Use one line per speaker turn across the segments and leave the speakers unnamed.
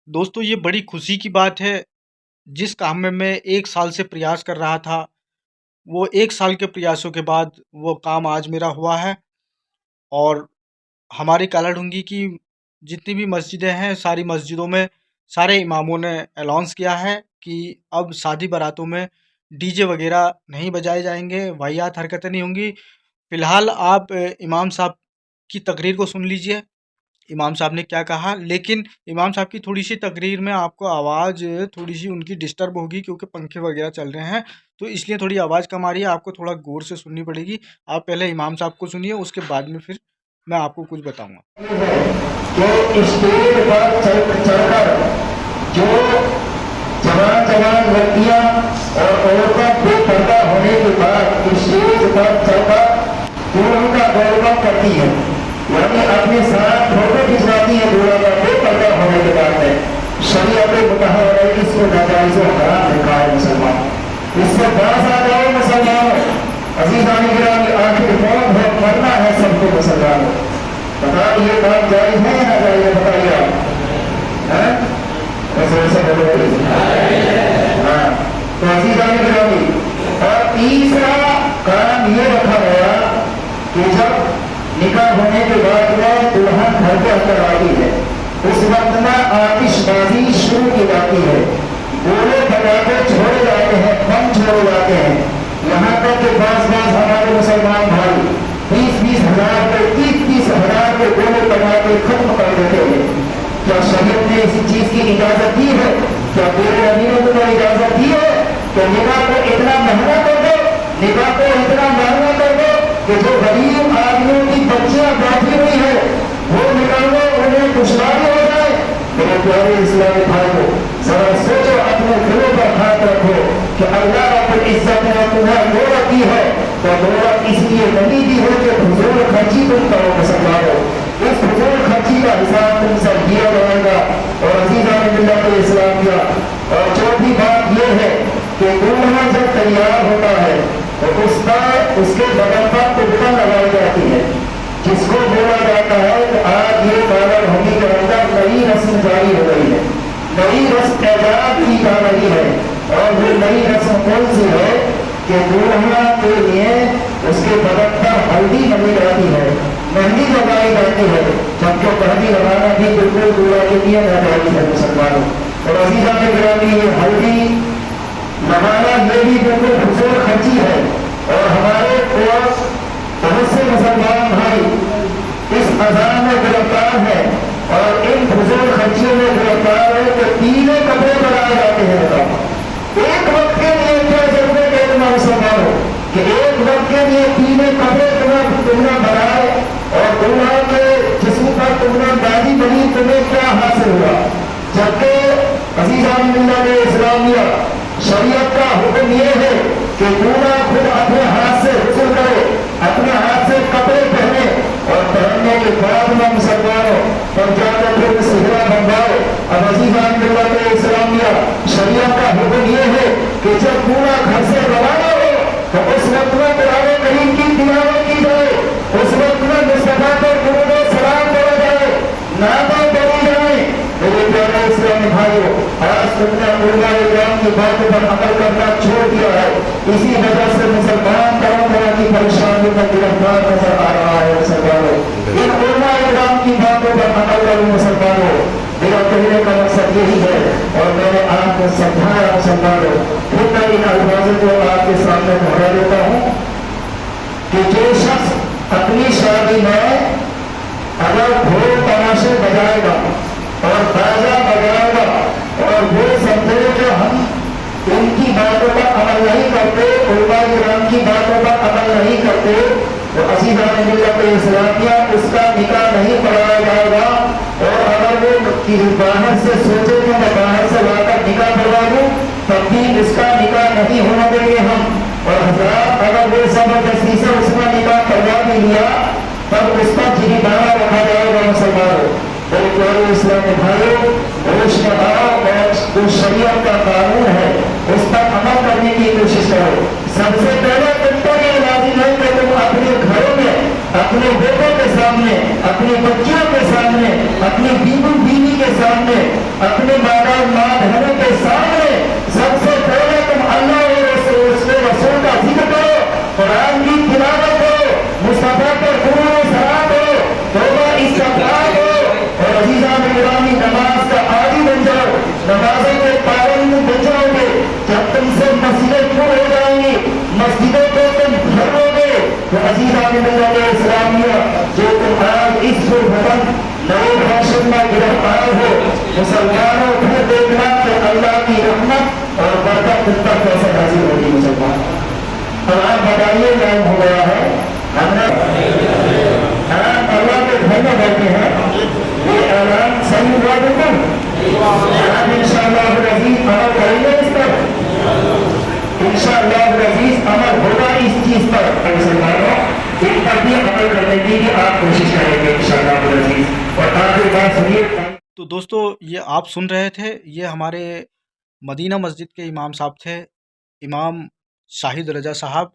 दोस्तों ये बड़ी खुशी की बात है। जिस काम में मैं 1 साल से प्रयास कर रहा था, वो 1 साल के प्रयासों के बाद वो काम आज मेरा हुआ है। और हमारी कालाढूंगी की जितनी भी मस्जिदें हैं, सारी मस्जिदों में सारे इमामों ने ऐलान किया है कि अब शादी बारातों में डीजे वगैरह नहीं बजाए जाएंगे, वाहियात हरकतें नहीं होंगी। फिलहाल आप इमाम साहब की तकरीर को सुन लीजिए, इमाम साहब ने क्या कहा। लेकिन इमाम साहब की थोड़ी-सी तकरीर में आपको आवाज़ थोड़ी-सी उनकी डिस्टर्ब होगी, क्योंकि पंखे वगैरह चल रहे हैं, तो इसलिए थोड़ी आवाज़ कम आ रही है, आपको थोड़ा गौर से सुननी पड़ेगी। आप पहले इमाम साहब को सुनिए, उसके बाद में फिर मैं आपको कुछ बताऊँगा।
कि स्टेज पर चढ़कर जो जवान लड़कियां और औरतें बेपर्दा होने के बाद स्टेज पर चढ़कर दूल्हों का गौरव करती है, यानी अपने साथ फोटो खिंचवाती है दूल्हा का बेपर्दा होने के बाद में शरीयत मुतहर्रा इसको नाजायज़ हराम लिखा है मुसलमान। इससे बाज आ जाओ मुसलमानों, अज़ीज़ान गिरामी, आखिर मौत है, मरना है सबको मुसलमानों। बता ये बात जायज है या नाजायज है, बताइए आप। ऐसे बोलो। हाँ, तो अज़ीज़ान गिरामी, और तीसरा काम ये रखा गया कि जब निकाह होने के बाद में दुल्हन घर के अंदर आती है, उस वक्त में आतिशबाजी शुरू की जाती है, गोले पटाखे छोड़े जाते हैं, बम छोड़े जाते हैं। यहाँ तक कि बास हमारे मुसलमान भाई 20-20 हजार के 30-30 हजार के गोले पटाखे खत्म कर देते हैं। क्या शरीयत ने इस चीज की इजाजत दी है? क्या मेरे अमीरों को इजाजत दी है? तो निकाह को इतना महंगा कर दो, निकाह को इतना महंगा कर दो कि जो गरीब आदमियों की बच्चियां बैठी हुई है वो निकालो, उन्हें दुश्वारी हो जाए। मेरे प्यारे इस्लामी भाइयों, जरा सोचो, अपने दिलों पर हाथ रखो कि अल्लाह रब्बुल इज्जत ने तुम्हें दौलत दी है, तो दौलत इसलिए नहीं दी है कि फजूल खर्ची तुम करो मुसलमानों। इस फजूल खर्ची का हिसाब तुमसे दिया जाएगा। और अज़ीज़ान मिल्लत इस्लाम किया। और चौथी बात यह है कि दूल्हा जब तैयार होता है तो उसके बगल पर टुकड़ा लगाई जाती है, जिसको बोला जाता है कि आज ये कालाढूंगी के अंदर नई रस्म जारी हो गई है, नई रस्म ऐजाद की जा रही है। और वो नई रस्म कौन सी है कि दूल्हा के लिए उसके बगल पर हल्दी लगी जाती है, मेहंदी लगाई जाती है, जबकि मेहंदी लगाना भी बिल्कुल दूल्हा के लिए नाजायज है मुसलमानों। और अज़ीज़ान गिरामी, ये हल्दी लगाना ये भी बिल्कुल फजूल खर्ची है। और हमारे बहुत से मुसलमान भाई इस अज़ान में गिरफ्तार है और इन फजूल खर्चियों में गिरफ्तार है कि पीले कपड़े बनाए जाते हैं। बताओ, एक वक्त के लिए क्या जरूरत है तुम्हारे मुसलमान हो कि एक वक्त के लिए पीले कपड़े तुमने बनाए और दूल्हा के जिस्म पर तुमने दादी बनी, तुम्हें क्या हासिल हुआ? जबकि अज़ीज़ान मिल्लत इस्लामिया, शरीयत का हुक्म यह है कि दूल्हा खुद अपने हाथ से गुस्ल करे, अपने हाथ से कपड़े पहने और पहनने के बाद में मुसलमानों पर जाकर फिर सेहरा बनवाए। अब अज़ीज़ान मिल्लत इस्लामिया, शरीयत का हुक्म यह है कि जब दूल्हा घर से रवाना हो तो उस वक्त में कुरान करीम की तिलावत की जाए, उस वक्त में मुस्तफा पर दुरूद और सलाम पढ़ा जाए, नाते पढ़ी जाए। मेरे प्यारे इस्लामी भाइयों, आज तुमने उलमाए इकराम की बातों पर अमल करना छोड़ दिया है, इसी वजह से मुसलमान तरह तरह की परेशानियों में गिरफ्तार नजर आ रहा है। मुसलमानों, इन उलमाए इकराम की बातों पर अमल करो मुसलमानों। मेरा कहने का मकसद यही है और मैंने आपको समझाया मुसलमानों। फिर मैं इन अल्फाजों को आपके सामने दोहरा देता हूँ कि जो शख्स अपनी शादी में अगर ढोल तमाशे बजाएगा और बाजा बजाएगा और वो समझे कि हम उनकी बातों पर अमल नहीं करते, उलमाए किराम की बातों पर अमल नहीं करते, तो अज़ीज़ान मिल्लत इस्लामिया, उसका निकाह नहीं पढ़ाया जाएगा। और अगर वो बाहर से सोचे कि मैं बाहर से लाकर निकाह करवा दूं, तब भी उसका निकाह नहीं होने देंगे हम। और हज़रात, अगर वो जबरदस्ती से उसका निकाह करवा भी लिया तब उसका जुर्माना रखा जाएगा मुसलमानों। मेरे प्यारे इस्लामी भाइयों, होश में आओ और जो शरीयत का कानून है उस पर अमल करने की कोशिश करो। सबसे पहले तुम पर ये लाजिम है कि तुम अपने घरों में अपने बेटों के सामने, अपनी बच्चियों के सामने, अपनी बीवी के सामने, अपने और माँ बहनों के सामने सबसे पहले तुम अल्लाह और उसके रसूल का जिक्र करो, कुरान की तिलावत करो, मुस्तफा पर दुरूद सलाम करो, तौबा इस्तिग़फ़ार करो और अज़ीज़ान गिरामी नमाज का आदी बन जाओ, नमाज़ों के पाबंद बन जाओगे। जब तुमसे मस्जिदें दूर हो जाएंगी, मस्जिदों को तुम भरोगे, तो अज़ीज़ान इस्लामिया जो तुम आज इस वक्त नए फैशन में गिरफ्तार हो, मुसलमानों को देखना कि अल्लाह की रहमत और बरकत तुम तक कैसे हाजिर होगी मुसलमान। अब आप बताइए टाइम हो गया है, हमने अल्लाह के घर में बैठे हैं, ये ऐलान सही हुआ बिल्कुल। आप इंशाअल्लाह अज़ीज़ अमल करेंगे इस पर, इंशाअल्लाह अज़ीज़ अमल होगा इस चीज पर, मुसलमानों इन पर भी अमल करने की आप कोशिश करेंगे इंशाअल्लाह अज़ीज़। और आखिरी बात सुनिए।
तो दोस्तों, ये आप सुन रहे थे, ये हमारे मदीना मस्जिद के इमाम साहब थे, इमाम शाहिद रजा साहब।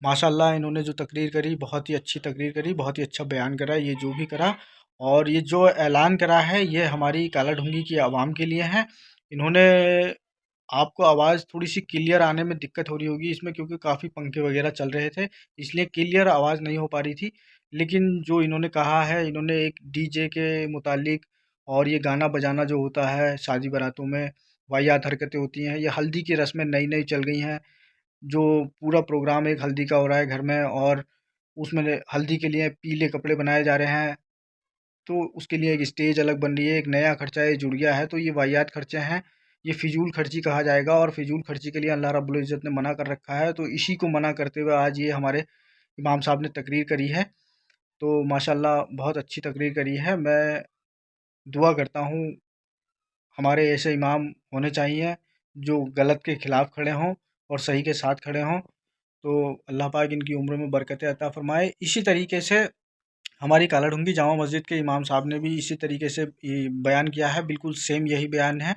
माशाल्लाह इन्होंने जो तकरीर करी, बहुत ही अच्छी तकरीर करी, बहुत ही अच्छा बयान करा, ये जो भी करा। और ये जो ऐलान करा है, ये हमारी काला ढूंगी की आवाम के लिए है। इन्होंने, आपको आवाज़ थोड़ी सी क्लियर आने में दिक्कत हो रही होगी इसमें, क्योंकि काफ़ी पंखे वगैरह चल रहे थे, इसलिए क्लियर आवाज़ नहीं हो पा रही थी। लेकिन जो इन्होंने कहा है, इन्होंने एक डीजे के मुतालिक, और ये गाना बजाना जो होता है शादी बारातों में, वाहियात हरकतें होती हैं, ये हल्दी की रस्में नई नई चल गई हैं। जो पूरा प्रोग्राम एक हल्दी का हो रहा है घर में, और उसमें हल्दी के लिए पीले कपड़े बनाए जा रहे हैं, तो उसके लिए एक स्टेज अलग बन रही है, एक नया खर्चा ये जुड़ गया है। तो ये वाहियात खर्चे हैं, ये फिजूल खर्ची कहा जाएगा, और फिजूल खर्ची के लिए अल्लाह रब्बुल इज़्ज़त ने मना कर रखा है। तो इसी को मना करते हुए आज ये हमारे इमाम साहब ने तकरीर करी है। तो माशाल्लाह बहुत अच्छी तकरीर करी है। मैं दुआ करता हूँ हमारे ऐसे इमाम होने चाहिए जो गलत के ख़िलाफ़ खड़े हों और सही के साथ खड़े हों। तो अल्लाह पाक इनकी उम्र में बरकतें अता फ़रमाए। इसी तरीके से हमारी काला ढूंगी जामा मस्जिद के इमाम साहब ने भी इसी तरीके से ये बयान किया है, बिल्कुल सेम यही बयान है।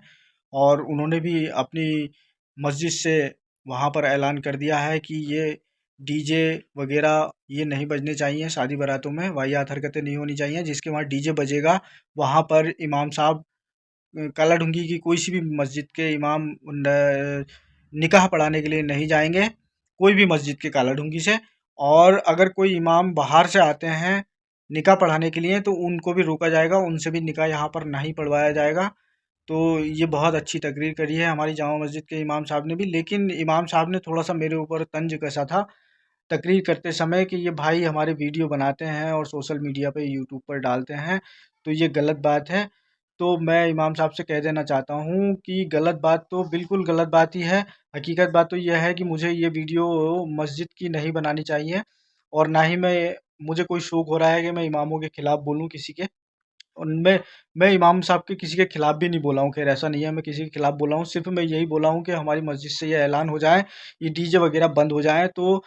और उन्होंने भी अपनी मस्जिद से वहाँ पर ऐलान कर दिया है कि ये डीजे वगैरह ये नहीं बजने चाहिए, शादी बारातों में वाहियात हरकतें नहीं होनी चाहिए। जिसके वहाँ डीजे बजेगा, वहाँ पर इमाम साहब काला ढूंगी की कोई सी भी मस्जिद के इमाम निकाह पढ़ाने के लिए नहीं जाएंगे, कोई भी मस्जिद के काला ढूंगी से। और अगर कोई इमाम बाहर से आते हैं निकाह पढ़ाने के लिए, तो उनको भी रोका जाएगा, उनसे भी निकाह यहाँ पर नहीं पढ़वाया जाएगा। तो ये बहुत अच्छी तकरीर करी है हमारी जामा मस्जिद के इमाम साहब ने भी। लेकिन इमाम साहब ने थोड़ा सा मेरे ऊपर तंज कसा था तकरीर करते समय, कि ये भाई हमारे वीडियो बनाते हैं और सोशल मीडिया पे यूट्यूब पर डालते हैं, तो ये गलत बात है। तो मैं इमाम साहब से कह देना चाहता हूँ कि गलत बात तो बिल्कुल गलत बात ही है। हकीकत बात तो यह है कि मुझे ये वीडियो मस्जिद की नहीं बनानी चाहिए, और ना ही मुझे कोई शौक हो रहा है कि मैं इमामों के खिलाफ बोलूँ किसी के। उनमें मैं इमाम साहब के किसी के खिलाफ भी नहीं बोला हूँ, खैर ऐसा नहीं है मैं किसी के खिलाफ बोला हूँ, सिर्फ मैं यही बोला हूँ कि हमारी मस्जिद से ये ऐलान हो जाए, ये डीजे वगैरह बंद हो जाए। तो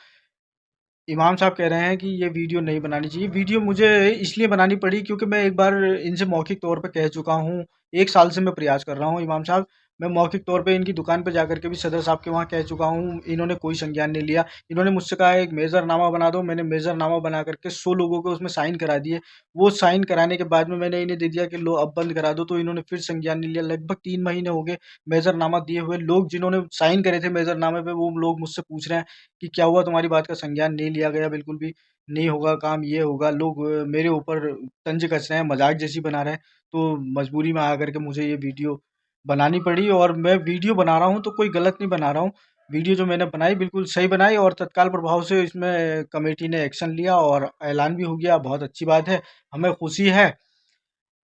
इमाम साहब कह रहे हैं कि ये वीडियो नहीं बनानी चाहिए। वीडियो मुझे इसलिए बनानी पड़ी क्योंकि मैं एक बार इनसे मौखिक तौर पे कह चुका हूँ। 1 साल से मैं प्रयास कर रहा हूँ इमाम साहब। मैं मौखिक तौर पे इनकी दुकान पे जाकर के भी सदर साहब के वहाँ कह चुका हूँ, इन्होंने कोई संज्ञान नहीं लिया। इन्होंने मुझसे कहा एक मेजरनामा बना दो, मैंने मेजरनामा बना करके 100 लोगों को उसमें साइन करा दिए। वो साइन कराने के बाद में मैंने इन्हें दे दिया कि लो अब बंद करा दो, तो इन्होंने फिर संज्ञान नहीं लिया। लगभग 3 महीने हो गए मेजरनामा दिए हुए। लोग जिन्होंने साइन करे थे मेजरनामे पे, वो लोग मुझसे पूछ रहे हैं कि क्या हुआ, तुम्हारी बात का संज्ञान नहीं लिया गया, बिल्कुल भी नहीं होगा काम, ये होगा। लोग मेरे ऊपर तंज कस रहे हैं, मजाक जैसी बना रहे हैं। तो मजबूरी में आकर के मुझे ये वीडियो बनानी पड़ी, और मैं वीडियो बना रहा हूँ तो कोई गलत नहीं बना रहा हूँ। वीडियो जो मैंने बनाई बिल्कुल सही बनाई, और तत्काल प्रभाव से इसमें कमेटी ने एक्शन लिया और ऐलान भी हो गया। बहुत अच्छी बात है, हमें खुशी है।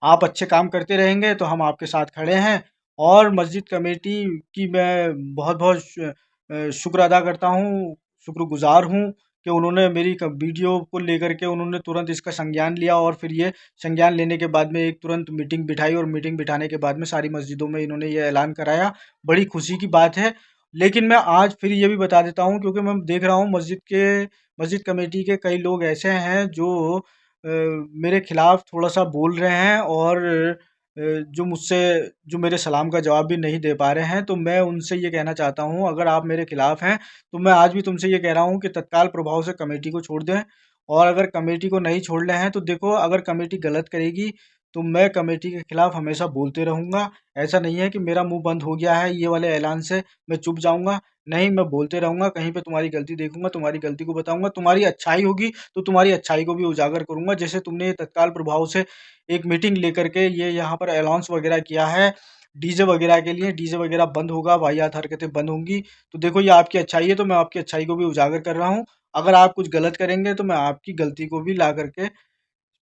आप अच्छे काम करते रहेंगे तो हम आपके साथ खड़े हैं। और मस्जिद कमेटी की मैं बहुत-बहुत शुक्र अदा करता हूँ, शुक्रगुज़ार हूँ कि उन्होंने मेरी वीडियो को लेकर के उन्होंने तुरंत इसका संज्ञान लिया, और फिर ये संज्ञान लेने के बाद में एक तुरंत मीटिंग बिठाई, और मीटिंग बिठाने के बाद में सारी मस्जिदों में इन्होंने ये ऐलान कराया। बड़ी खुशी की बात है। लेकिन मैं आज फिर ये भी बता देता हूँ, क्योंकि मैं देख रहा हूँ मस्जिद कमेटी के कई लोग ऐसे हैं जो मेरे खिलाफ थोड़ा-सा बोल रहे हैं, और जो मेरे सलाम का जवाब भी नहीं दे पा रहे हैं। तो मैं उनसे ये कहना चाहता हूँ, अगर आप मेरे खिलाफ हैं, तो मैं आज भी तुमसे ये कह रहा हूँ कि तत्काल प्रभाव से कमेटी को छोड़ दें। और अगर कमेटी को नहीं छोड़ रहे हैं, तो देखो अगर कमेटी गलत करेगी, तो मैं कमेटी के खिलाफ हमेशा बोलते रहूँगा। ऐसा नहीं है कि मेरा मुँह बंद हो गया है ये वाले ऐलान से मैं चुप जाऊँगा। नहीं, मैं बोलते रहूँगा, कहीं पे तुम्हारी गलती देखूँगा, तुम्हारी गलती को बताऊँगा, तुम्हारी अच्छाई होगी तो तुम्हारी अच्छाई को भी उजागर करूँगा। जैसे तुमने ये तत्काल प्रभाव से एक मीटिंग लेकर के ये यहाँ पर अनाउंस वगैरह किया है, डीजे वगैरह के लिए, डीजे वगैरह बंद होगा, वाहियात हरकतें बंद होंगी। तो देखो ये आपकी अच्छाई है, तो मैं आपकी अच्छाई को भी उजागर कर रहा हूँ। अगर आप कुछ गलत करेंगे तो मैं आपकी गलती को भी ला करके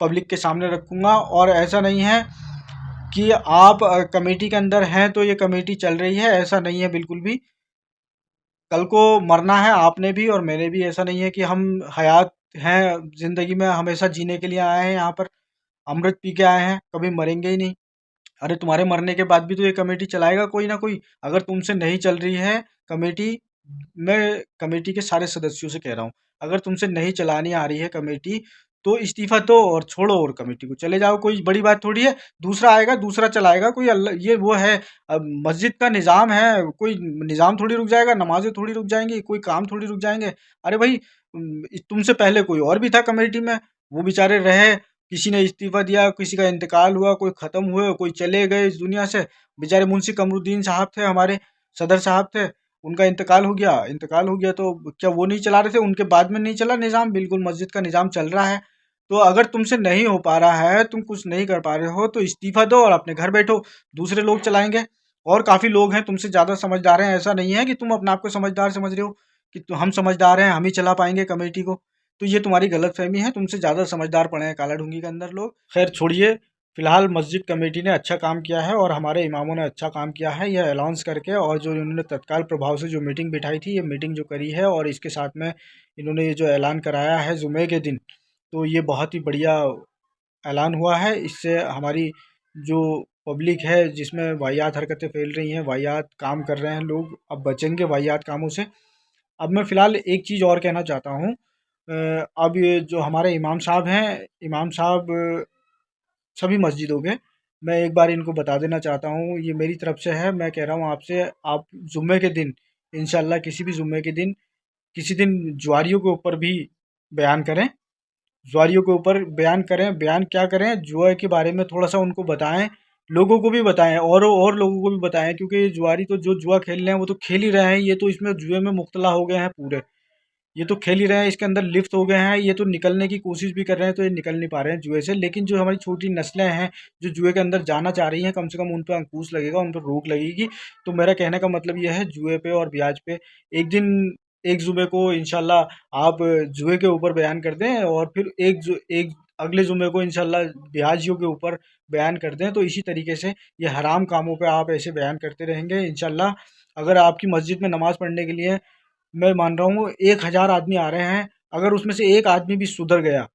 पब्लिक के सामने रखूँगा। और ऐसा नहीं है कि आप कमेटी के अंदर हैं तो ये कमेटी चल रही है, ऐसा नहीं है बिल्कुल भी। कल को मरना है आपने भी और मैंने भी। ऐसा नहीं है कि हम हयात हैं, ज़िंदगी में हमेशा जीने के लिए आए हैं यहाँ पर, अमृत पी के आए हैं, कभी मरेंगे ही नहीं। अरे तुम्हारे मरने के बाद भी तो ये कमेटी चलाएगा कोई ना कोई। अगर तुमसे नहीं चल रही है कमेटी, मैं कमेटी के सारे सदस्यों से कह रहा हूँ, अगर तुमसे नहीं चलानी आ रही है कमेटी तो इस्तीफा दो और छोड़ो और कमेटी को चले जाओ। कोई बड़ी बात थोड़ी है, दूसरा आएगा दूसरा चलाएगा। कोई अल्लाह ये वो है, अब मस्जिद का निज़ाम है, कोई निज़ाम थोड़ी रुक जाएगा, नमाजें थोड़ी रुक जाएंगी, कोई काम थोड़ी रुक जाएंगे। अरे भाई, तुमसे पहले कोई और भी था कमेटी में, वो बेचारे रहे, किसी ने इस्तीफा दिया, किसी का इंतकाल हुआ, कोई ख़त्म हुए, कोई चले गए इस दुनिया से। बेचारे मुंशी कमरुद्दीन साहब थे, हमारे सदर साहब थे, उनका इंतकाल हो गया तो क्या वो नहीं चला रहे थे? उनके बाद में नहीं चला निज़ाम? बिल्कुल मस्जिद का निज़ाम चल रहा है। तो अगर तुमसे नहीं हो पा रहा है, तुम कुछ नहीं कर पा रहे हो तो इस्तीफा दो और अपने घर बैठो, दूसरे लोग चलाएंगे। और काफ़ी लोग हैं तुमसे ज़्यादा समझदार हैं। ऐसा नहीं है कि तुम अपने आप को समझदार समझ रहे हो कि हम समझदार हैं, हम ही चला पाएंगे कमेटी को। तो ये तुम्हारी गलतफहमी है, तुमसे ज़्यादा समझदार पड़े हैं काला ढूंगी के अंदर लोग। खैर छोड़िए, फिलहाल मस्जिद कमेटी ने अच्छा काम किया है और हमारे इमामों ने अच्छा काम किया है यह अनाउंस करके। और जो इन्होंने तत्काल प्रभाव से जो मीटिंग बिठाई थी, ये मीटिंग जो करी है और इसके साथ में इन्होंने ये जो ऐलान कराया है जुमे के दिन, तो ये बहुत ही बढ़िया ऐलान हुआ है। इससे हमारी जो पब्लिक है जिसमें वाहियात हरकतें फैल रही हैं, वाहियात काम कर रहे हैं लोग, अब बचेंगे वाहियात कामों से। अब मैं फ़िलहाल एक चीज़ और कहना चाहता हूँ। अब ये जो हमारे इमाम साहब हैं, इमाम साहब सभी मस्जिदों के, मैं एक बार इनको बता देना चाहता हूँ, ये मेरी तरफ से है। मैं कह रहा हूँ आपसे, आप जुम्मे के दिन इंशाल्लाह, किसी भी जुम्मे के दिन, किसी दिन जुआरियों के ऊपर भी बयान करें। जुआरियों के ऊपर बयान करें। बयान क्या करें? जुए के बारे में थोड़ा सा उनको बताएं, लोगों को भी बताएं और लोगों को भी बताएं, क्योंकि ये जुआरी तो जो जुआ खेल रहे हैं वो तो खेल ही रहे हैं, ये तो इसमें जुए में मुब्तला हो गए हैं पूरे। ये तो खेल ही रहे हैं, इसके अंदर लिप्त हो गए हैं, ये तो निकलने की कोशिश भी कर रहे हैं तो ये निकल नहीं पा रहे हैं जुए से। लेकिन जो हमारी छोटी नस्लें हैं जो जुए के अंदर जाना चाह रही हैं, कम से कम उन पर अंकुश लगेगा, उन पर रोक लगेगी। तो मेरा कहने का मतलब यह है, जुए पे और ब्याज पे एक दिन, एक जुमे को इंशाल्लाह आप जुए के ऊपर बयान कर दें और फिर एक अगले जुमे को इंशाल्लाह ब्याजियों के ऊपर बयान कर दें। तो इसी तरीके से ये हराम कामों पे आप ऐसे बयान करते रहेंगे इंशाल्लाह। अगर आपकी मस्जिद में नमाज़ पढ़ने के लिए, मैं मान रहा हूँ, 1000 आदमी आ रहे हैं, अगर उसमें से एक आदमी भी सुधर गया,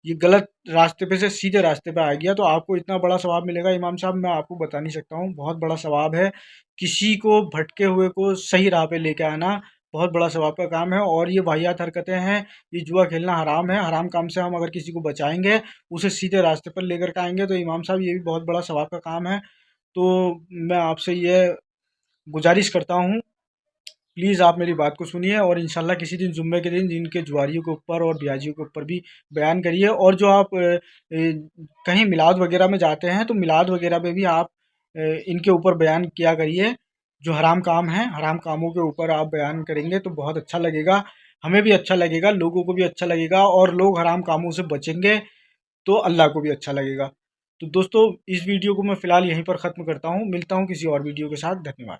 ये गलत रास्ते पे से सीधे रास्ते पे आ गया, तो आपको इतना बड़ा सवाब मिलेगा इमाम साहब, मैं आपको बता नहीं सकता हूँ। बहुत बड़ा सवाब है, किसी को भटके हुए को सही राह पे लेके आना बहुत बड़ा सवाब का काम है। और ये वाहियात हरकतें हैं, ये जुआ खेलना हराम है। हराम काम से हम अगर किसी को बचाएंगे, उसे सीधे रास्ते पर लेकर के आएंगे, तो इमाम साहब ये भी बहुत बड़ा सवाब का काम है। तो मैं आपसे ये गुजारिश करता हूँ, प्लीज़ आप मेरी बात को सुनिए और इंशाल्लाह किसी दिन जुम्मे के दिन जिनके जुआरियों के ऊपर और ब्याजियों के ऊपर भी बयान करिए। और जो आप कहीं मिलाद वगैरह में जाते हैं तो मिलाद वगैरह में भी आप इनके ऊपर बयान किया करिए। जो हराम काम है, हराम कामों के ऊपर आप बयान करेंगे तो बहुत अच्छा लगेगा, हमें भी अच्छा लगेगा, लोगों को भी अच्छा लगेगा और लोग हराम कामों से बचेंगे तो अल्लाह को भी अच्छा लगेगा। तो दोस्तों, इस वीडियो को मैं फ़िलहाल यहीं पर ख़त्म करता हूँ, मिलता हूँ किसी और वीडियो के साथ। धन्यवाद।